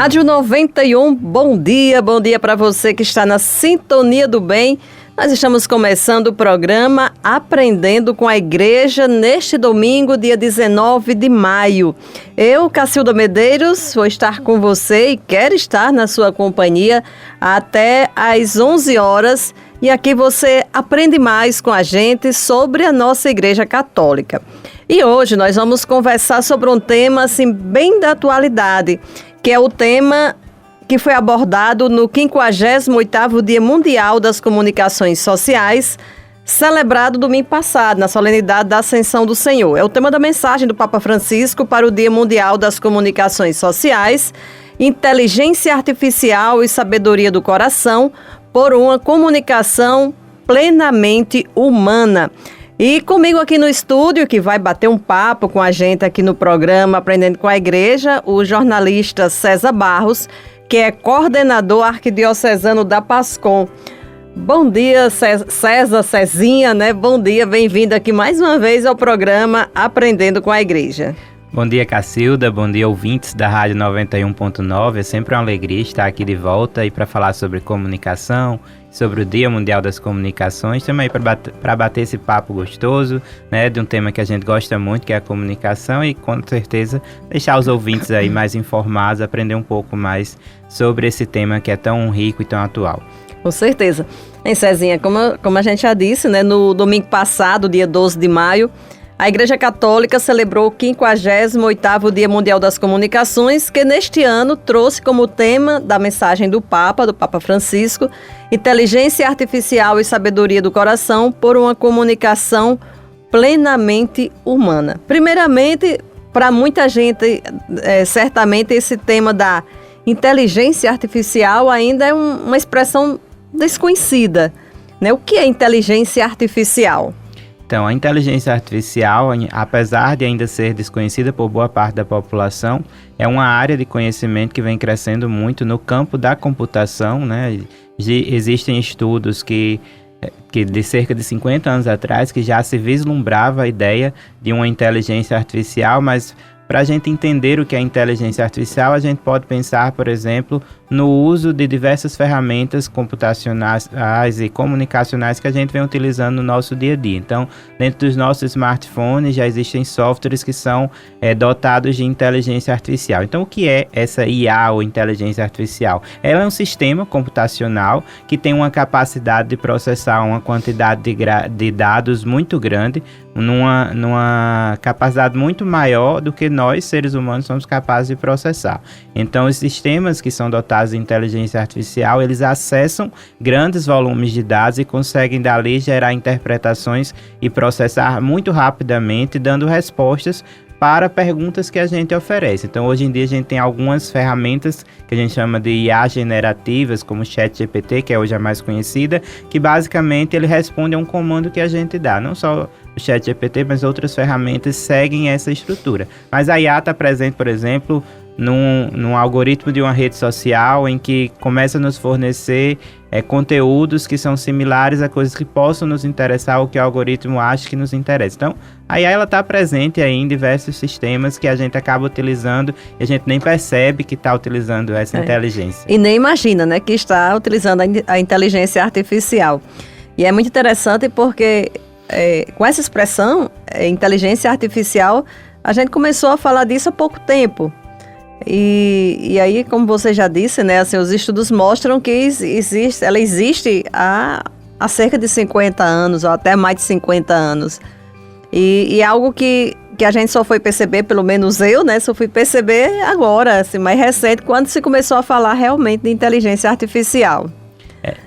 Rádio 91, bom dia para você que está na sintonia do bem. Nós estamos começando o programa Aprendendo com a Igreja neste domingo, dia 19 de maio. Eu, Cacilda Medeiros, vou estar com você e quero estar na sua companhia até às 11 horas. E aqui você aprende mais com a gente sobre a nossa Igreja Católica. E hoje nós vamos conversar sobre um tema assim, bem da atualidade, que é o tema que foi abordado no 58º Dia Mundial das Comunicações Sociais, celebrado domingo passado, na solenidade da Ascensão do Senhor. É o tema da mensagem do Papa Francisco para o Dia Mundial das Comunicações Sociais, Inteligência Artificial e Sabedoria do Coração, por uma comunicação plenamente humana. E comigo aqui no estúdio, que vai bater um papo com a gente aqui no programa Aprendendo com a Igreja, o jornalista César Barros, que é coordenador arquidiocesano da PASCOM. Bom dia, César, Cezinha, né? Bom dia, bem-vindo aqui mais uma vez ao programa Aprendendo com a Igreja. Bom dia, Cacilda, bom dia, ouvintes da Rádio 91.9. É sempre uma alegria estar aqui de volta e para falar sobre comunicação, sobre o Dia Mundial das Comunicações, também para bater esse papo gostoso, né, de um tema que a gente gosta muito, que é a comunicação, e com certeza deixar os ouvintes aí mais informados, aprender um pouco mais sobre esse tema que é tão rico e tão atual. Com certeza. Hein, Cezinha, como a gente já disse, né, no domingo passado, dia 12 de maio, a Igreja Católica celebrou o 58º Dia Mundial das Comunicações, que neste ano trouxe como tema da mensagem do Papa Francisco, Inteligência Artificial e Sabedoria do Coração por uma comunicação plenamente humana. Primeiramente, para muita gente, certamente esse tema da inteligência artificial ainda é uma expressão desconhecida, né? O que é inteligência artificial? Então, a inteligência artificial, apesar de ainda ser desconhecida por boa parte da população, é uma área de conhecimento que vem crescendo muito no campo da computação, né? Existem estudos que de cerca de 50 anos atrás, que já se vislumbrava a ideia de uma inteligência artificial, mas para a gente entender o que é inteligência artificial, a gente pode pensar, por exemplo, no uso de diversas ferramentas computacionais e comunicacionais que a gente vem utilizando no nosso dia a dia. Então, dentro dos nossos smartphones já existem softwares que são dotados de inteligência artificial. Então, o que é essa IA ou inteligência artificial? Ela é um sistema computacional que tem uma capacidade de processar uma quantidade de dados muito grande, numa capacidade muito maior do que nós, seres humanos, somos capazes de processar. Então, os sistemas que são dotados de inteligência artificial, eles acessam grandes volumes de dados e conseguem dali gerar interpretações e processar muito rapidamente, dando respostas para perguntas que a gente oferece. Então, hoje em dia, a gente tem algumas ferramentas que a gente chama de IA generativas, como o ChatGPT, que é hoje a mais conhecida, que basicamente ele responde a um comando que a gente dá. Não só o ChatGPT, mas outras ferramentas seguem essa estrutura. Mas a IA está presente, por exemplo, num algoritmo de uma rede social em que começa a nos fornecer conteúdos que são similares a coisas que possam nos interessar ou que o algoritmo acha que nos interessa. Então, a IA está presente aí em diversos sistemas que a gente acaba utilizando e a gente nem percebe que está utilizando essa inteligência. E nem imagina, né, que está utilizando a inteligência artificial. E é muito interessante porque com essa expressão, inteligência artificial, a gente começou a falar disso há pouco tempo. E aí, como você já disse, né, assim, os estudos mostram que ela existe há cerca de 50 anos, ou até mais de 50 anos. E é algo que a gente só foi perceber, pelo menos eu, né, só fui perceber agora, assim, mais recente, quando se começou a falar realmente de inteligência artificial.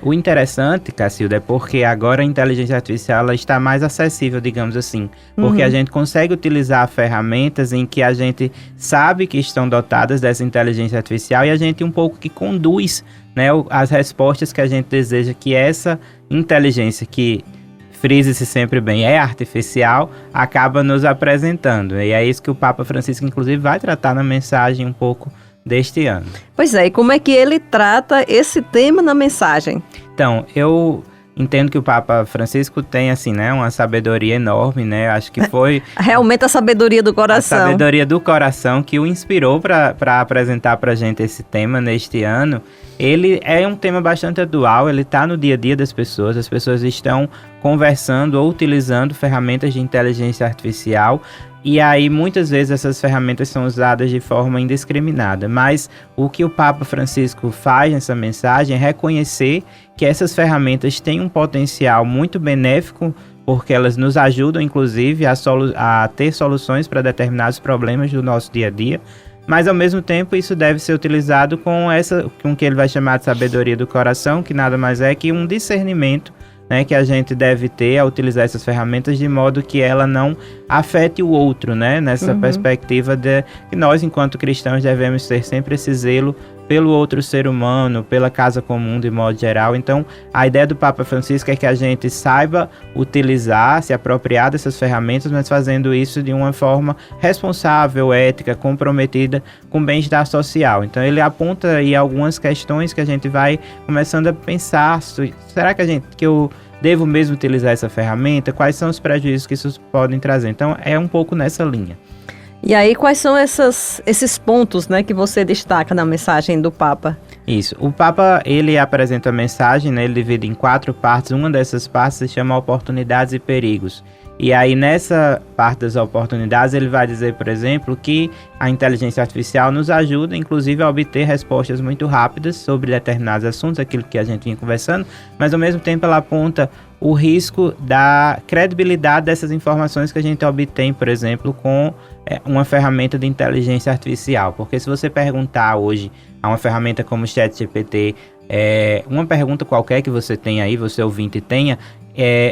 O interessante, Cacilda, é porque agora a inteligência artificial ela está mais acessível, digamos assim, porque a gente consegue utilizar ferramentas em que a gente sabe que estão dotadas dessa inteligência artificial e a gente um pouco que conduz, né, as respostas que a gente deseja que essa inteligência, que frise-se sempre bem, é artificial, acaba nos apresentando. E é isso que o Papa Francisco, inclusive, vai tratar na mensagem um pouco deste ano. Pois é, e como é que ele trata esse tema na mensagem? Então, eu entendo que o Papa Francisco tem, assim, né, uma sabedoria enorme, né? Acho que foi... Realmente a sabedoria do coração. A sabedoria do coração que o inspirou para apresentar para a gente esse tema neste ano. Ele é um tema bastante atual, ele está no dia a dia das pessoas. As pessoas estão conversando ou utilizando ferramentas de inteligência artificial. E aí, muitas vezes, essas ferramentas são usadas de forma indiscriminada. Mas o que o Papa Francisco faz nessa mensagem é reconhecer que essas ferramentas têm um potencial muito benéfico, porque elas nos ajudam, inclusive, a ter soluções para determinados problemas do nosso dia a dia. Mas, ao mesmo tempo, isso deve ser utilizado com o que ele vai chamar de sabedoria do coração, que nada mais é que um discernimento, né, que a gente deve ter ao utilizar essas ferramentas de modo que ela não afete o outro, né, nessa perspectiva de que nós, enquanto cristãos, devemos ter sempre esse zelo pelo outro ser humano, pela casa comum de modo geral. Então, a ideia do Papa Francisco é que a gente saiba utilizar, se apropriar dessas ferramentas, mas fazendo isso de uma forma responsável, ética, comprometida com o bem-estar social. Então, ele aponta aí algumas questões que a gente vai começando a pensar, será que eu devo mesmo utilizar essa ferramenta? Quais são os prejuízos que isso podem trazer? Então, é um pouco nessa linha. E aí, quais são esses pontos, né, que você destaca na mensagem do Papa? Isso. O Papa, ele apresenta a mensagem, né, ele divide em 4 partes. Uma dessas partes se chama Oportunidades e Perigos. E aí, nessa parte das oportunidades, ele vai dizer, por exemplo, que a inteligência artificial nos ajuda, inclusive, a obter respostas muito rápidas sobre determinados assuntos, aquilo que a gente vinha conversando, mas, ao mesmo tempo, ela aponta o risco da credibilidade dessas informações que a gente obtém, por exemplo, com uma ferramenta de inteligência artificial. Porque se você perguntar hoje a uma ferramenta como o ChatGPT, uma pergunta qualquer que você tenha aí, você ouvinte tenha,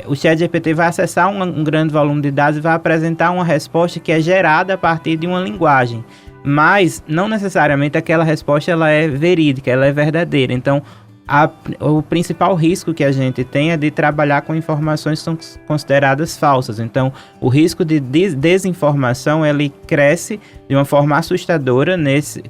o ChatGPT vai acessar um grande volume de dados e vai apresentar uma resposta que é gerada a partir de uma linguagem. Mas não necessariamente aquela resposta ela é verídica, ela é verdadeira. Então, o principal risco que a gente tem é de trabalhar com informações que são consideradas falsas. Então, o risco de desinformação ele cresce de uma forma assustadora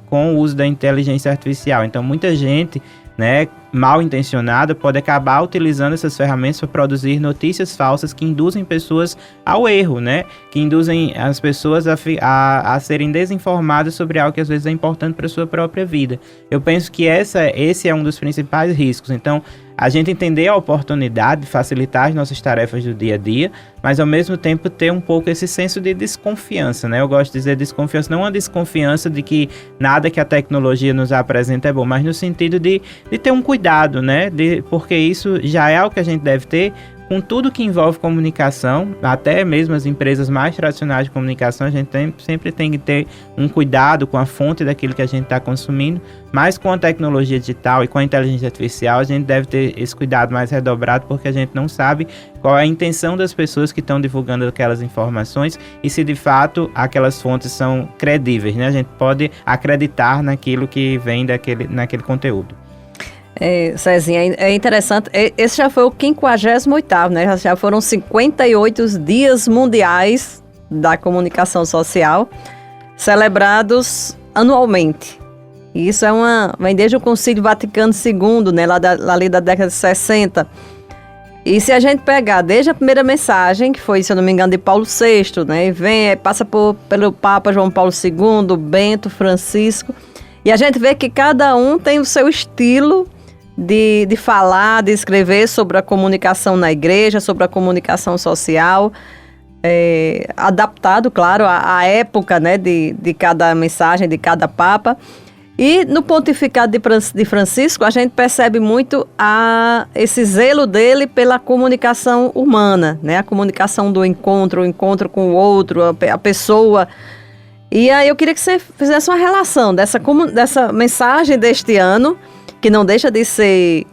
com o uso da inteligência artificial. Então, muita gente, né, mal intencionada pode acabar utilizando essas ferramentas para produzir notícias falsas que induzem pessoas ao erro, né? Que induzem as pessoas a serem desinformadas sobre algo que às vezes é importante para a sua própria vida. Eu penso que esse é um dos principais riscos. Então, a gente entender a oportunidade de facilitar as nossas tarefas do dia a dia, mas ao mesmo tempo ter um pouco esse senso de desconfiança, né? Eu gosto de dizer desconfiança, não uma desconfiança de que nada que a tecnologia nos apresenta é bom, mas no sentido de ter um cuidado, né? Porque isso já é algo que a gente deve ter com tudo que envolve comunicação, até mesmo as empresas mais tradicionais de comunicação, a gente sempre tem que ter um cuidado com a fonte daquilo que a gente está consumindo, mas com a tecnologia digital e com a inteligência artificial, a gente deve ter esse cuidado mais redobrado, porque a gente não sabe qual é a intenção das pessoas que estão divulgando aquelas informações e se de fato aquelas fontes são credíveis, né? A gente pode acreditar naquilo que vem naquele conteúdo. Cezinha, é interessante, esse já foi o 58º, né? Já foram 58 dias mundiais da comunicação social celebrados anualmente. E isso vem desde o Concílio Vaticano II, né? Lá da década de 60. E se a gente pegar desde a primeira mensagem, que foi, se eu não me engano, de Paulo VI, né? Passa pelo Papa João Paulo II, Bento, Francisco, e a gente vê que cada um tem o seu estilo de falar, de escrever sobre a comunicação na igreja, sobre a comunicação social, adaptado, claro, à época, né, de cada mensagem, de cada papa. E no pontificado de Francisco, a gente percebe muito esse zelo dele pela comunicação humana, né, a comunicação do encontro, o encontro com o outro, a pessoa. E aí eu queria que você fizesse uma relação dessa mensagem deste ano, que não deixa de ser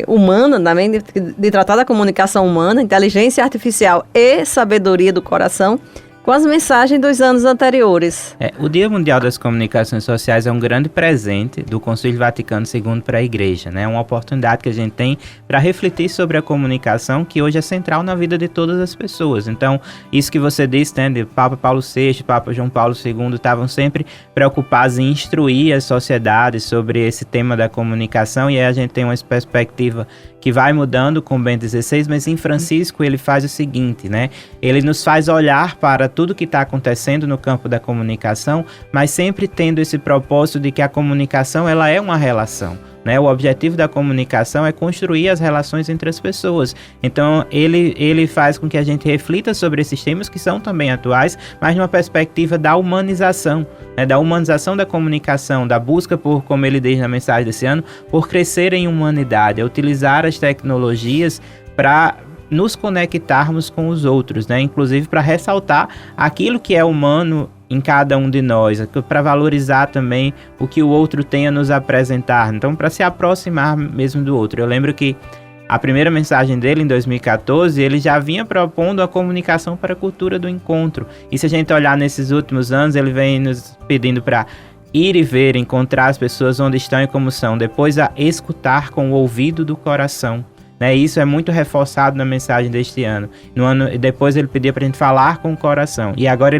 humana, também de tratar da comunicação humana, inteligência artificial e sabedoria do coração, com as mensagens dos anos anteriores. O Dia Mundial das Comunicações Sociais é um grande presente do Concílio Vaticano II para a Igreja, né? Uma oportunidade que a gente tem para refletir sobre a comunicação, que hoje é central na vida de todas as pessoas. Então, isso que você disse, né, de Papa Paulo VI, Papa João Paulo II, estavam sempre preocupados em instruir as sociedades sobre esse tema da comunicação, e aí a gente tem uma perspectiva que vai mudando com Bento XVI, mas em Francisco ele faz o seguinte, né? Ele nos faz olhar para tudo que está acontecendo no campo da comunicação, mas sempre tendo esse propósito de que a comunicação ela é uma relação. Né? O objetivo da comunicação é construir as relações entre as pessoas. Então, ele faz com que a gente reflita sobre esses temas que são também atuais, mas numa perspectiva da humanização, né? Da humanização da comunicação, da busca por, como ele diz na mensagem desse ano, por crescer em humanidade, é utilizar as tecnologias para nos conectarmos com os outros, né? Inclusive para ressaltar aquilo que é humano em cada um de nós, para valorizar também o que o outro tem a nos apresentar, então para se aproximar mesmo do outro. Eu lembro que a primeira mensagem dele, em 2014, ele já vinha propondo a comunicação para a cultura do encontro, e se a gente olhar nesses últimos anos, ele vem nos pedindo para ir e ver, encontrar as pessoas onde estão e como são, depois a escutar com o ouvido do coração. Isso é muito reforçado na mensagem deste ano. Depois ele pedia para a gente falar com o coração. E agora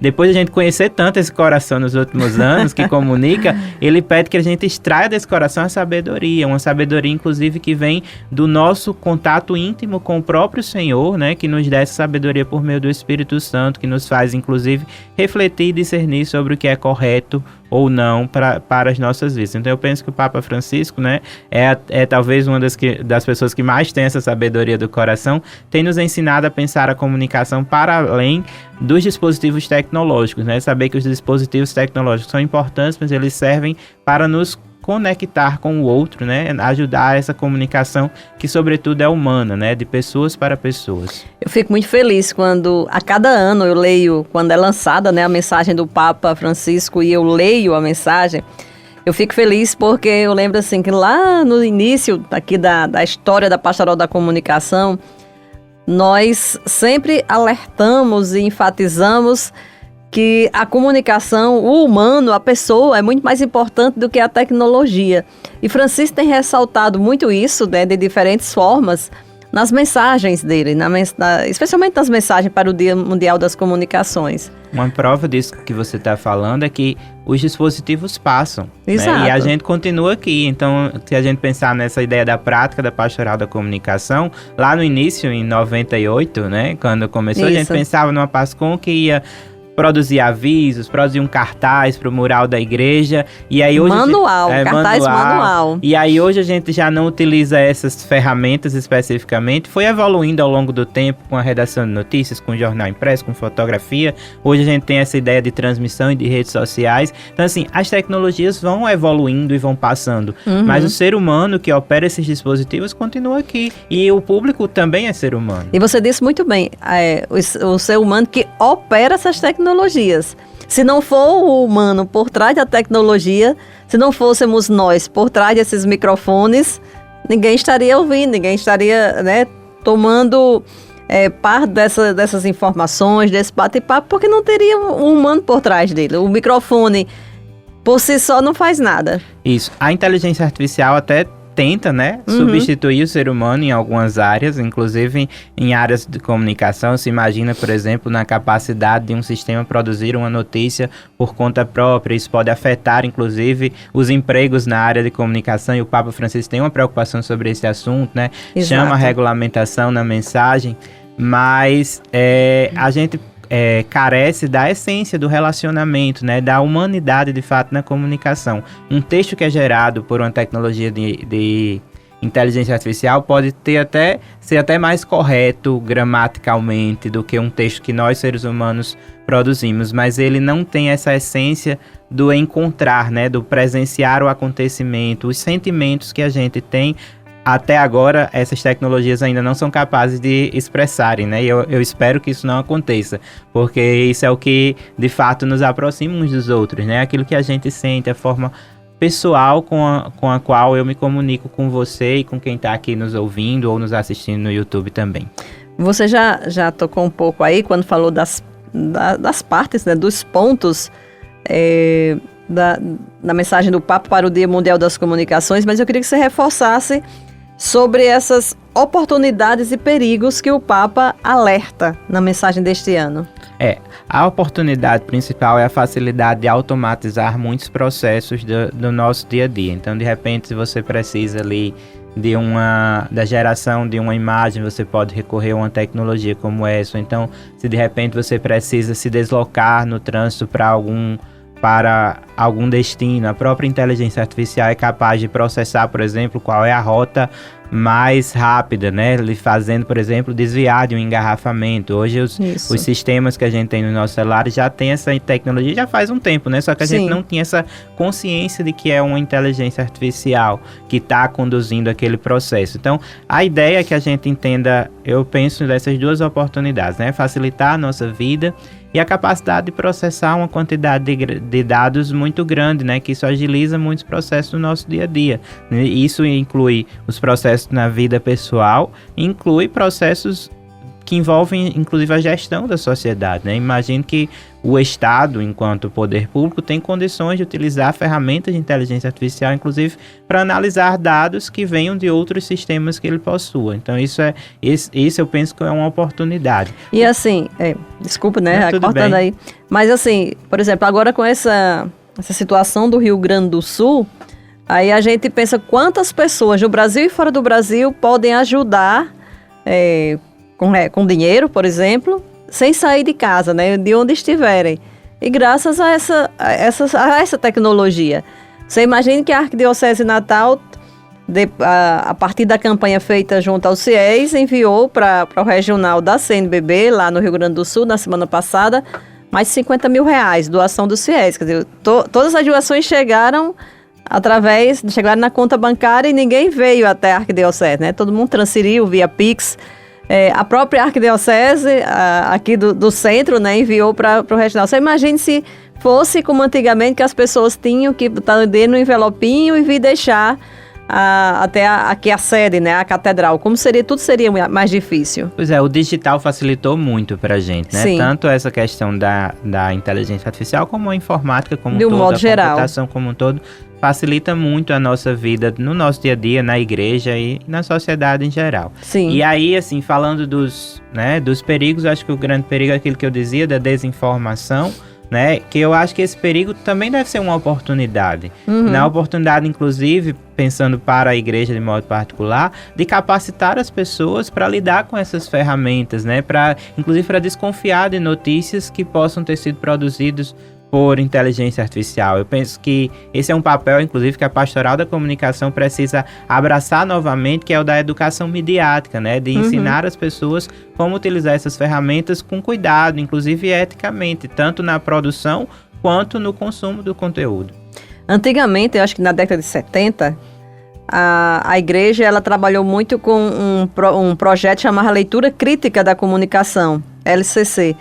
depois de a gente conhecer tanto esse coração nos últimos anos, que comunica, ele pede que a gente extraia desse coração a sabedoria. Uma sabedoria, inclusive, que vem do nosso contato íntimo com o próprio Senhor, né? Que nos dá essa sabedoria por meio do Espírito Santo, que nos faz, inclusive, refletir e discernir sobre o que é correto ou não para as nossas vidas. Então eu penso que o Papa Francisco, né, é talvez uma das pessoas que mais tem essa sabedoria do coração, tem nos ensinado a pensar a comunicação para além dos dispositivos tecnológicos, né? Saber que os dispositivos tecnológicos são importantes, mas eles servem para nos conectar com o outro, né? Ajudar essa comunicação que sobretudo é humana, né? De pessoas para pessoas. Eu fico muito feliz quando a cada ano eu leio, quando é lançada, né, a mensagem do Papa Francisco e eu leio a mensagem, eu fico feliz porque eu lembro assim que lá no início aqui da história da Pastoral da Comunicação, nós sempre alertamos e enfatizamos que a comunicação, o humano, a pessoa é muito mais importante do que a tecnologia. E Francisco tem ressaltado muito isso, né, de diferentes formas nas mensagens dele, especialmente nas mensagens para o Dia Mundial das Comunicações. Uma prova disso que você está falando é que os dispositivos passam, Exato. Né? E a gente continua aqui. Então, se a gente pensar nessa ideia da prática da Pastoral da Comunicação, lá no início, em 98, né, quando começou, isso. A gente pensava numa PASCOM que ia produzir avisos, produzir um cartaz para o mural da igreja. E aí hoje cartaz manual. E aí hoje a gente já não utiliza essas ferramentas especificamente. Foi evoluindo ao longo do tempo com a redação de notícias, com jornal impresso, com fotografia. Hoje a gente tem essa ideia de transmissão e de redes sociais. Então, assim, as tecnologias vão evoluindo e vão passando. Mas o ser humano que opera esses dispositivos continua aqui. E o público também é ser humano. E você disse muito bem, o ser humano que opera essas tecnologias. Se não for o humano por trás da tecnologia, se não fôssemos nós por trás desses microfones, ninguém estaria ouvindo, ninguém estaria, né, tomando parte dessas informações, desse bate-papo, porque não teria um humano por trás dele. O microfone por si só não faz nada. Isso. A inteligência artificial até tenta, né, substituir o ser humano em algumas áreas, inclusive em áreas de comunicação. Se imagina, por exemplo, na capacidade de um sistema produzir uma notícia por conta própria. Isso pode afetar, inclusive, os empregos na área de comunicação, e o Papa Francisco tem uma preocupação sobre esse assunto, né? Exato. Chama a regulamentação na mensagem, mas a gente carece da essência do relacionamento, né, da humanidade de fato na comunicação. Um texto que é gerado por uma tecnologia de inteligência artificial pode ser até mais correto gramaticalmente do que um texto que nós seres humanos produzimos, mas ele não tem essa essência do encontrar, né, do presenciar o acontecimento, os sentimentos que a gente tem. Até agora, essas tecnologias ainda não são capazes de expressarem, né? E eu espero que isso não aconteça, porque isso é o que, de fato, nos aproxima uns dos outros, né? Aquilo que a gente sente, a forma pessoal com a qual eu me comunico com você e com quem está aqui nos ouvindo ou nos assistindo no YouTube também. Você já tocou um pouco aí, quando falou das partes, né? Dos pontos da mensagem do Papa para o Dia Mundial das Comunicações, mas eu queria que você reforçasse sobre essas oportunidades e perigos que o Papa alerta na mensagem deste ano. A oportunidade principal é a facilidade de automatizar muitos processos do nosso dia a dia. Então, de repente, se você precisa ali da geração de uma imagem, você pode recorrer a uma tecnologia como essa. Então, se de repente você precisa se deslocar no trânsito para algum destino, a própria inteligência artificial é capaz de processar, por exemplo, qual é a rota mais rápida, né? Lhe fazendo, por exemplo, desviar de um engarrafamento. Hoje os sistemas que a gente tem nos nossos celulares já tem essa tecnologia já faz um tempo, né? Só que a gente não tinha essa consciência de que é uma inteligência artificial que está conduzindo aquele processo. Então, a ideia é que a gente entenda, eu penso nessas duas oportunidades, né? Facilitar a nossa vida e a capacidade de processar uma quantidade de dados muito grande, né? Que isso agiliza muitos processos do nosso dia a dia. Isso inclui os processos na vida pessoal, inclui processos que envolvem, inclusive, a gestão da sociedade, né? Imagino que o Estado, enquanto poder público, tem condições de utilizar ferramentas de inteligência artificial, inclusive, para analisar dados que venham de outros sistemas que ele possua. Então, isso eu penso que é uma oportunidade. E assim, desculpa, né, cortando aí, mas assim, por exemplo, agora com essa situação do Rio Grande do Sul, aí a gente pensa quantas pessoas no Brasil e fora do Brasil podem ajudar com dinheiro, por exemplo, sem sair de casa, né, de onde estiverem. E graças a essa tecnologia. Você imagina que a Arquidiocese de Natal, a partir da campanha feita junto ao CIES, enviou para o regional da CNBB, lá no Rio Grande do Sul, na semana passada, mais de 50 mil reais, doação do CIES. Quer dizer, todas as doações chegaram na conta bancária e ninguém veio até a Arquidiocese, né? Todo mundo transferiu via Pix. A própria Arquidiocese, aqui do centro, né, enviou para o regional. Você imagine se fosse como antigamente, que as pessoas tinham que botar o dedo no envelopinho e vir deixar até aqui a sede, né, a catedral. Tudo seria mais difícil. Pois é, o digital facilitou muito para a gente, né? Sim. Tanto essa questão da inteligência artificial, como a informática como um todo, modo geral. A computação como um todo, facilita muito a nossa vida no nosso dia a dia, na igreja e na sociedade em geral. Sim. E aí, assim, falando dos perigos, eu acho que o grande perigo é aquilo que eu dizia, da desinformação, né? Que eu acho que esse perigo também deve ser uma oportunidade. Na oportunidade, inclusive, pensando para a igreja de modo particular, de capacitar as pessoas para lidar com essas ferramentas, né? Inclusive para desconfiar de notícias que possam ter sido produzidas por inteligência artificial. Eu penso que esse é um papel, inclusive, que a Pastoral da Comunicação precisa abraçar novamente, que é o da educação midiática, né? De ensinar as pessoas como utilizar essas ferramentas com cuidado, inclusive eticamente, tanto na produção quanto no consumo do conteúdo. Antigamente, eu acho que na década de 70, a igreja ela trabalhou muito com um projeto chamado Leitura Crítica da Comunicação, LCC.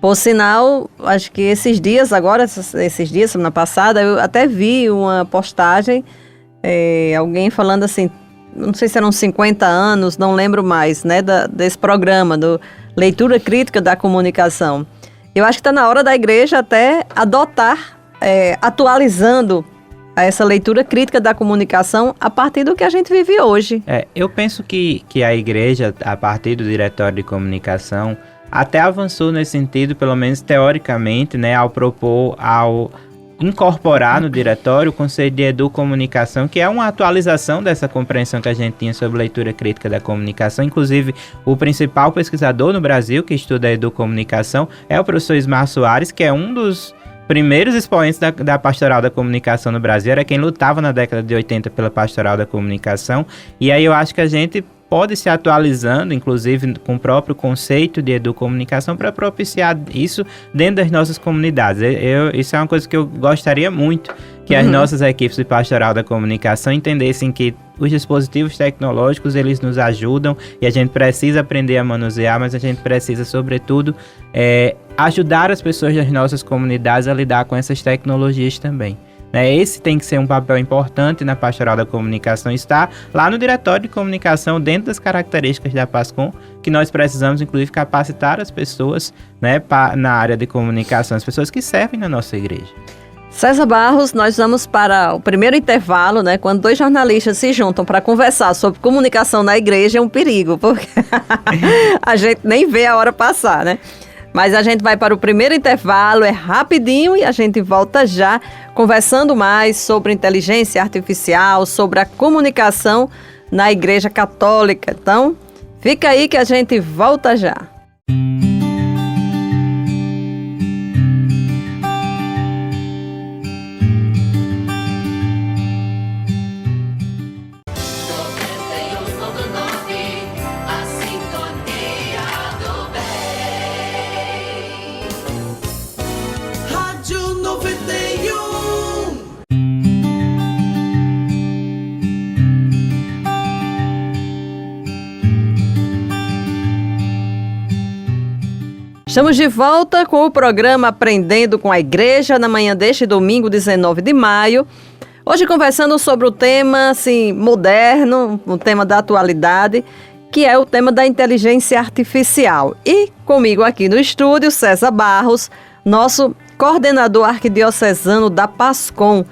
Por sinal, acho que esses dias, semana passada, eu até vi uma postagem, alguém falando assim, não sei se eram 50 anos, não lembro mais, né, desse programa, do Leitura Crítica da Comunicação. Eu acho que está na hora da igreja até adotar, atualizando essa leitura crítica da comunicação a partir do que a gente vive hoje. Eu penso que a igreja, a partir do Diretório de Comunicação, até avançou nesse sentido, pelo menos teoricamente, né, ao incorporar no diretório o conceito de educomunicação, que é uma atualização dessa compreensão que a gente tinha sobre leitura crítica da comunicação. Inclusive, o principal pesquisador no Brasil que estuda a educomunicação é o professor Ismar Soares, que é um dos primeiros expoentes da Pastoral da Comunicação no Brasil, era quem lutava na década de 80 pela Pastoral da Comunicação. E aí eu acho que a gente pode se atualizando, inclusive com o próprio conceito de educomunicação, para propiciar isso dentro das nossas comunidades. Isso é uma coisa que eu gostaria muito, que as nossas equipes de Pastoral da Comunicação entendessem que os dispositivos tecnológicos, eles nos ajudam e a gente precisa aprender a manusear, mas a gente precisa, sobretudo, ajudar as pessoas das nossas comunidades a lidar com essas tecnologias também. Esse tem que ser um papel importante na Pastoral da Comunicação, está lá no Diretório de Comunicação, dentro das características da PASCOM, que nós precisamos, inclusive, capacitar as pessoas, né, na área de comunicação, as pessoas que servem na nossa igreja. César Barros, nós vamos para o primeiro intervalo, né? Quando dois jornalistas se juntam para conversar sobre comunicação na igreja, é um perigo, porque a gente nem vê a hora passar, né? Mas a gente vai para o primeiro intervalo, é rapidinho e a gente volta já conversando mais sobre inteligência artificial, sobre a comunicação na Igreja Católica. Então, fica aí que a gente volta já. Estamos de volta com o programa Aprendendo com a Igreja, na manhã deste domingo, 19 de maio. Hoje conversando sobre o tema assim, moderno, um tema da atualidade, que é o tema da inteligência artificial. E comigo aqui no estúdio, César Barros, nosso coordenador arquidiocesano da PASCOM.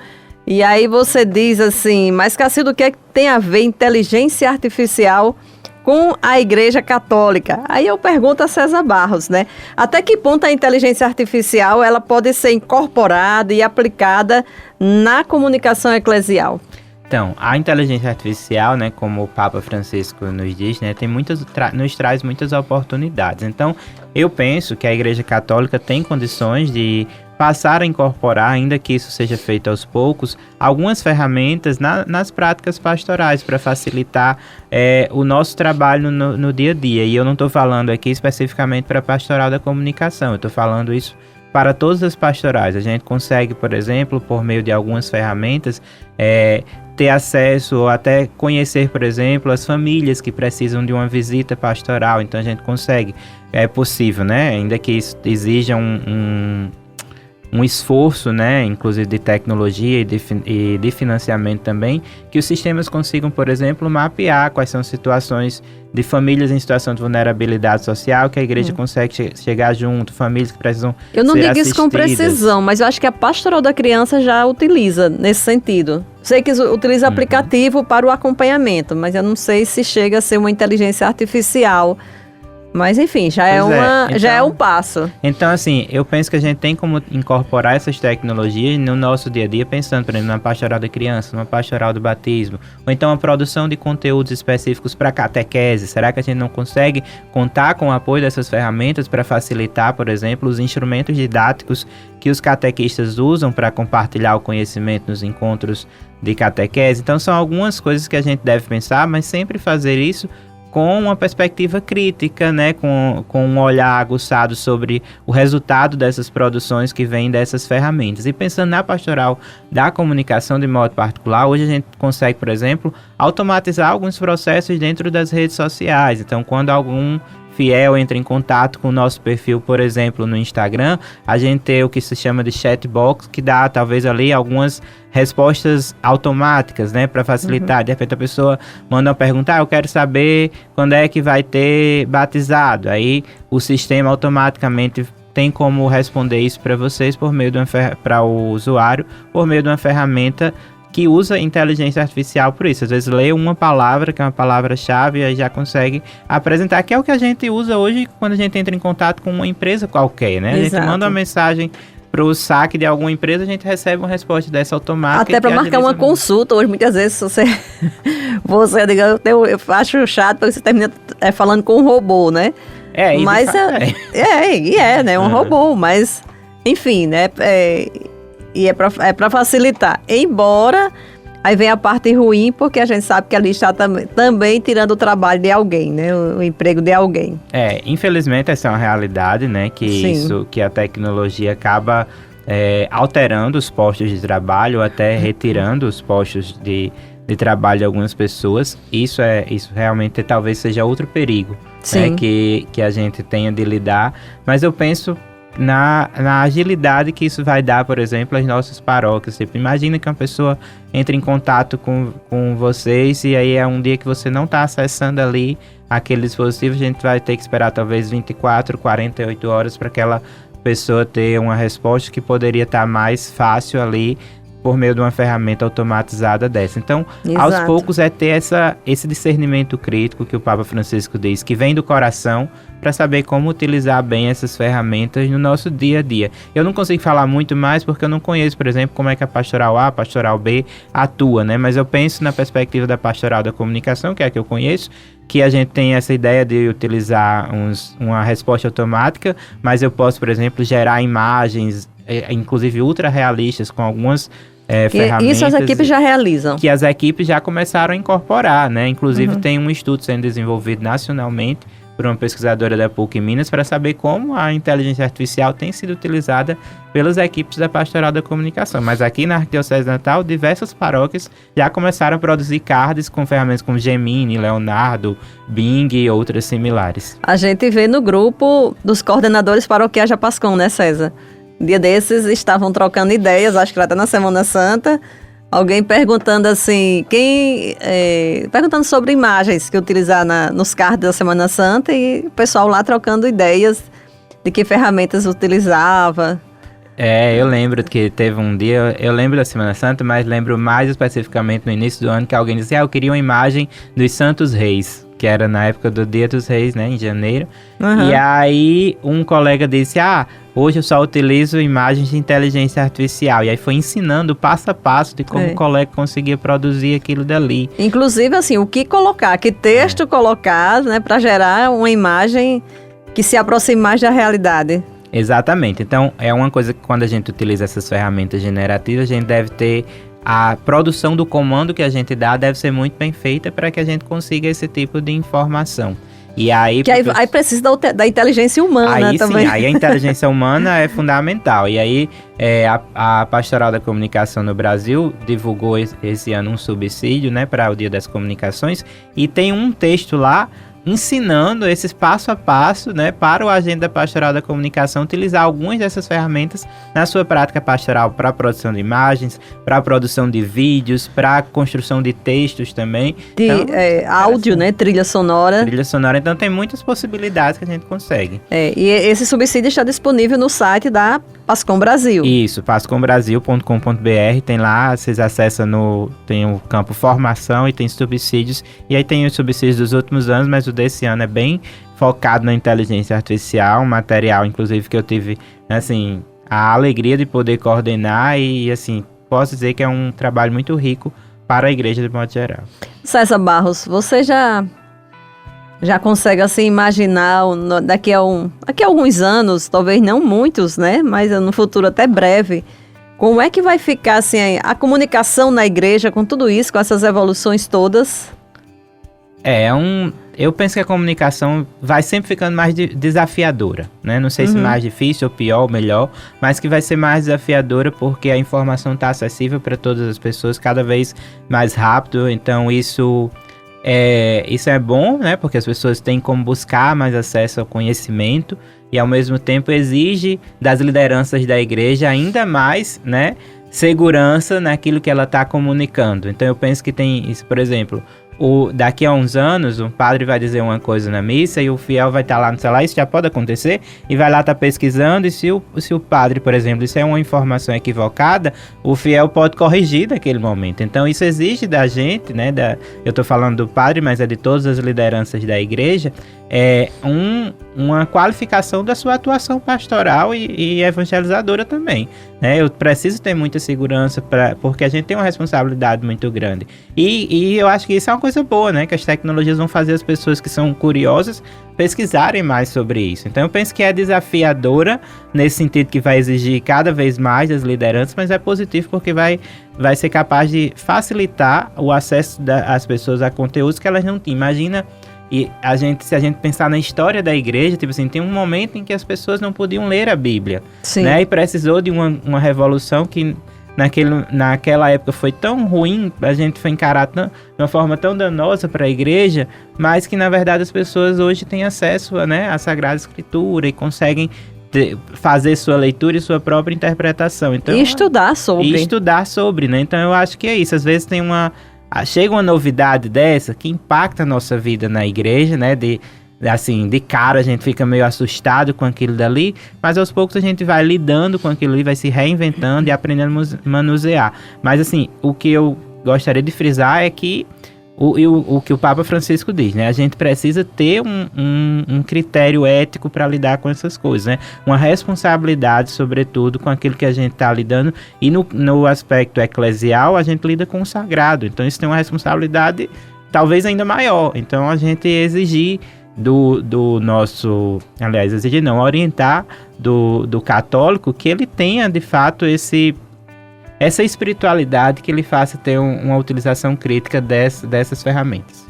E aí você diz assim, mas Cacildo, o que é que tem a ver inteligência artificial com a Igreja Católica? Aí eu pergunto a César Barros, né? Até que ponto a inteligência artificial ela pode ser incorporada e aplicada na comunicação eclesial? Então, a inteligência artificial, né, como o Papa Francisco nos diz, né, nos traz muitas oportunidades. Então, eu penso que a Igreja Católica tem condições de passar a incorporar, ainda que isso seja feito aos poucos, algumas ferramentas nas práticas pastorais para facilitar o nosso trabalho no dia a dia. E eu não estou falando aqui especificamente para a pastoral da comunicação, eu estou falando isso para todas as pastorais. A gente consegue, por exemplo, por meio de algumas ferramentas, ter acesso ou até conhecer, por exemplo, as famílias que precisam de uma visita pastoral. Então a gente consegue, é possível, né? Ainda que isso exija um esforço, né, inclusive de tecnologia e de financiamento também, que os sistemas consigam, por exemplo, mapear quais são as situações de famílias em situação de vulnerabilidade social que a igreja consegue chegar junto, famílias que precisam ser assistidas. Eu não digo isso com precisão, mas eu acho que a Pastoral da Criança já utiliza nesse sentido. Sei que utiliza aplicativo para o acompanhamento, mas eu não sei se chega a ser uma inteligência artificial. Mas, enfim, já é um passo. Então, assim, eu penso que a gente tem como incorporar essas tecnologias no nosso dia a dia, pensando, por exemplo, na pastoral da criança, numa pastoral do batismo, ou então a produção de conteúdos específicos para catequese. Será que a gente não consegue contar com o apoio dessas ferramentas para facilitar, por exemplo, os instrumentos didáticos que os catequistas usam para compartilhar o conhecimento nos encontros de catequese? Então, são algumas coisas que a gente deve pensar, mas sempre fazer isso com uma perspectiva crítica, né, com um olhar aguçado sobre o resultado dessas produções que vêm dessas ferramentas. E pensando na pastoral da comunicação de modo particular, hoje a gente consegue, por exemplo, automatizar alguns processos dentro das redes sociais. Então, quando algum fiel entra em contato com o nosso perfil, por exemplo, no Instagram, a gente tem o que se chama de chatbox, que dá talvez ali algumas respostas automáticas, né, para facilitar. De repente a pessoa manda uma pergunta, eu quero saber quando é que vai ter batizado. Aí o sistema automaticamente tem como responder isso para vocês para o usuário por meio de uma ferramenta que usa inteligência artificial por isso. Às vezes lê uma palavra, que é uma palavra-chave, e aí já consegue apresentar, que é o que a gente usa hoje quando a gente entra em contato com uma empresa qualquer, né? Exato. A gente manda uma mensagem para o saque de alguma empresa, a gente recebe uma resposta dessa automática. Até para marcar uma consulta, hoje muitas vezes você diga, eu acho chato, porque você termina falando com um robô, né? Mas né? Um robô, mas enfim, né? E é para facilitar. Embora, aí vem a parte ruim, porque a gente sabe que ali está também tirando o trabalho de alguém, né? O emprego de alguém. Infelizmente essa é uma realidade, né? Que a tecnologia acaba alterando os postos de trabalho, ou até retirando os postos de trabalho de algumas pessoas. Isso realmente talvez seja outro perigo, né? Que a gente tenha de lidar. Mas eu penso na agilidade que isso vai dar, por exemplo, às nossas paróquias. Tipo, imagina que uma pessoa entra em contato com vocês e aí é um dia que você não está acessando ali aquele dispositivo, a gente vai ter que esperar talvez 24, 48 horas para aquela pessoa ter uma resposta que poderia estar mais fácil ali por meio de uma ferramenta automatizada dessa. Então, aos Exato. poucos é ter esse discernimento crítico que o Papa Francisco diz, que vem do coração, para saber como utilizar bem essas ferramentas no nosso dia a dia. Eu não consigo falar muito mais porque eu não conheço, por exemplo, como é que a Pastoral A, a Pastoral B atua, né? Mas eu penso na perspectiva da Pastoral da Comunicação, que é a que eu conheço, que a gente tem essa ideia de utilizar uma resposta automática, mas eu posso, por exemplo, gerar imagens, inclusive ultra realistas, com algumas ferramentas. Isso as equipes já realizam. Que as equipes já começaram a incorporar, né? Inclusive tem um estudo sendo desenvolvido nacionalmente por uma pesquisadora da PUC em Minas para saber como a inteligência artificial tem sido utilizada pelas equipes da Pastoral da Comunicação. Mas aqui na Arquidiocese de Natal, diversas paróquias já começaram a produzir cards com ferramentas como Gemini, Leonardo, Bing e outras similares. A gente vê no grupo dos coordenadores paroquiais da PASCOM, né, César? Um dia desses estavam trocando ideias, acho que era até na Semana Santa, alguém perguntando assim, perguntando sobre imagens que utilizar nos cards da Semana Santa e o pessoal lá trocando ideias de que ferramentas utilizava. Eu lembro que teve um dia, eu lembro da Semana Santa, mas lembro mais especificamente no início do ano que alguém disse, eu queria uma imagem dos Santos Reis, que era na época do Dia dos Reis, né, em janeiro. E aí um colega disse, hoje eu só utilizo imagens de inteligência artificial. E aí foi ensinando passo a passo de como o colega conseguia produzir aquilo dali. Inclusive, assim, o que colocar, que texto colocar, né, para gerar uma imagem que se aproxime mais da realidade. Exatamente. Então, é uma coisa que quando a gente utiliza essas ferramentas generativas, a gente deve ter a produção do comando que a gente dá deve ser muito bem feita para que a gente consiga esse tipo de informação. E aí, aí precisa da inteligência humana aí, também. Sim, aí a inteligência humana é fundamental. E aí a Pastoral da Comunicação no Brasil divulgou esse ano um subsídio, né, para o Dia das Comunicações. E tem um texto lá ensinando esses passo a passo, né, para o agente da Pastoral da Comunicação utilizar algumas dessas ferramentas na sua prática pastoral para a produção de imagens, para a produção de vídeos, para a construção de textos também. De áudio, né, trilha sonora. Trilha sonora, então tem muitas possibilidades que a gente consegue. E esse subsídio está disponível no site da PASCOM Brasil. Isso, pascombrasil.com.br, tem lá, vocês acessam tem o campo formação e tem subsídios, e aí tem os subsídios dos últimos anos, mas o desse ano é bem focado na inteligência artificial, um material, inclusive, que eu tive, assim, a alegria de poder coordenar e, assim, posso dizer que é um trabalho muito rico para a igreja de modo geral. César Barros, você já consegue, assim, imaginar daqui a alguns anos, talvez não muitos, né, mas no futuro até breve, como é que vai ficar, assim, a comunicação na igreja com tudo isso, com essas evoluções todas? Eu penso que a comunicação vai sempre ficando mais desafiadora, né? Não sei se mais difícil ou pior ou melhor, mas que vai ser mais desafiadora porque a informação está acessível para todas as pessoas cada vez mais rápido. Então isso é bom, né? Porque as pessoas têm como buscar mais acesso ao conhecimento e ao mesmo tempo exige das lideranças da igreja ainda mais, né, segurança naquilo que ela está comunicando. Então eu penso que tem isso, por exemplo, daqui a uns anos, um padre vai dizer uma coisa na missa e o fiel vai estar lá no celular, isso já pode acontecer, e vai lá estar pesquisando, e se o padre, por exemplo, isso é uma informação equivocada, o fiel pode corrigir naquele momento. Então isso exige da gente, né, eu estou falando do padre, mas é de todas as lideranças da igreja, uma qualificação da sua atuação pastoral e evangelizadora também, né? Eu preciso ter muita segurança porque a gente tem uma responsabilidade muito grande e eu acho que isso é uma coisa boa, né? Que as tecnologias vão fazer as pessoas que são curiosas pesquisarem mais sobre isso. Então eu penso que é desafiadora nesse sentido que vai exigir cada vez mais das lideranças, mas é positivo porque vai ser capaz de facilitar o acesso das pessoas a conteúdos que elas não tinham. Imagina, se a gente pensar na história da igreja, tipo assim, tem um momento em que as pessoas não podiam ler a Bíblia, né? E precisou de uma revolução que naquela época foi tão ruim, a gente foi encarado de uma forma tão danosa para a igreja, mas que na verdade as pessoas hoje têm acesso, né, à Sagrada Escritura e conseguem fazer sua leitura e sua própria interpretação. Então, e estudar sobre, né? Então eu acho que é isso, às vezes chega uma novidade dessa que impacta a nossa vida na igreja, né? assim, de cara a gente fica meio assustado com aquilo dali, mas aos poucos a gente vai lidando com aquilo ali, vai se reinventando e aprendendo a manusear. Mas assim, o que eu gostaria de frisar é que o que o Papa Francisco diz, né? A gente precisa ter um critério ético para lidar com essas coisas, né? Uma responsabilidade, sobretudo, com aquilo que a gente está lidando. E no aspecto eclesial, a gente lida com o sagrado. Então, isso tem uma responsabilidade talvez ainda maior. Então, a gente exigir do nosso... Aliás, exigir não, orientar do católico que ele tenha, de fato, essa espiritualidade que ele faça ter uma utilização crítica dessas ferramentas.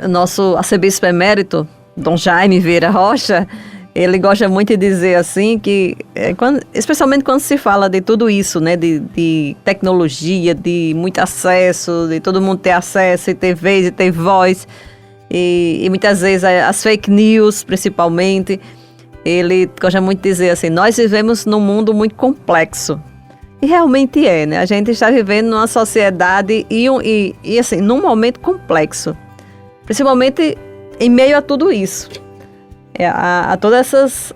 Nosso arcebispo emérito, Dom Jaime Vieira Rocha, ele gosta muito de dizer assim que, especialmente quando se fala de tudo isso, né, de tecnologia, de muito acesso, de todo mundo ter acesso e ter vez e ter voz, e muitas vezes as fake news, principalmente, ele gosta muito de dizer assim, nós vivemos num mundo muito complexo. E realmente né? A gente está vivendo numa sociedade e assim, num momento complexo. Principalmente em meio a tudo isso. A todas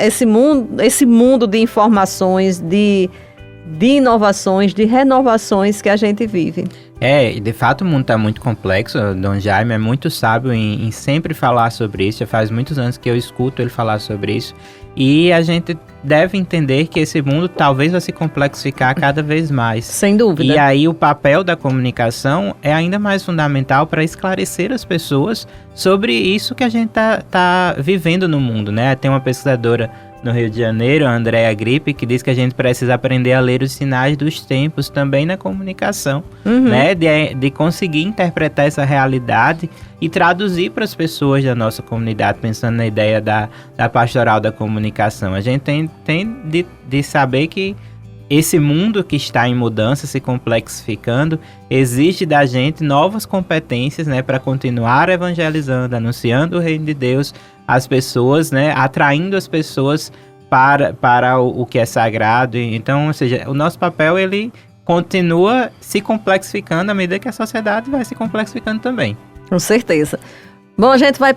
esse mundo de informações, de inovações, de renovações que a gente vive. De fato o mundo está muito complexo. O Dom Jaime é muito sábio em sempre falar sobre isso. Já faz muitos anos que eu escuto ele falar sobre isso. E a gente deve entender que esse mundo talvez vai se complexificar cada vez mais. Sem dúvida. E aí o papel da comunicação é ainda mais fundamental para esclarecer as pessoas sobre isso que a gente tá vivendo no mundo, né? Tem uma pesquisadora no Rio de Janeiro, a Andrea Gripe, que diz que a gente precisa aprender a ler os sinais dos tempos também na comunicação, né? De conseguir interpretar essa realidade e traduzir para as pessoas da nossa comunidade, pensando na ideia da pastoral da comunicação. A gente tem de saber que esse mundo que está em mudança, se complexificando, exige da gente novas competências, né, para continuar evangelizando, anunciando o reino de Deus às pessoas, né, atraindo as pessoas para o que é sagrado. Então, ou seja, o nosso papel ele continua se complexificando à medida que a sociedade vai se complexificando também. Com certeza. Bom, a gente vai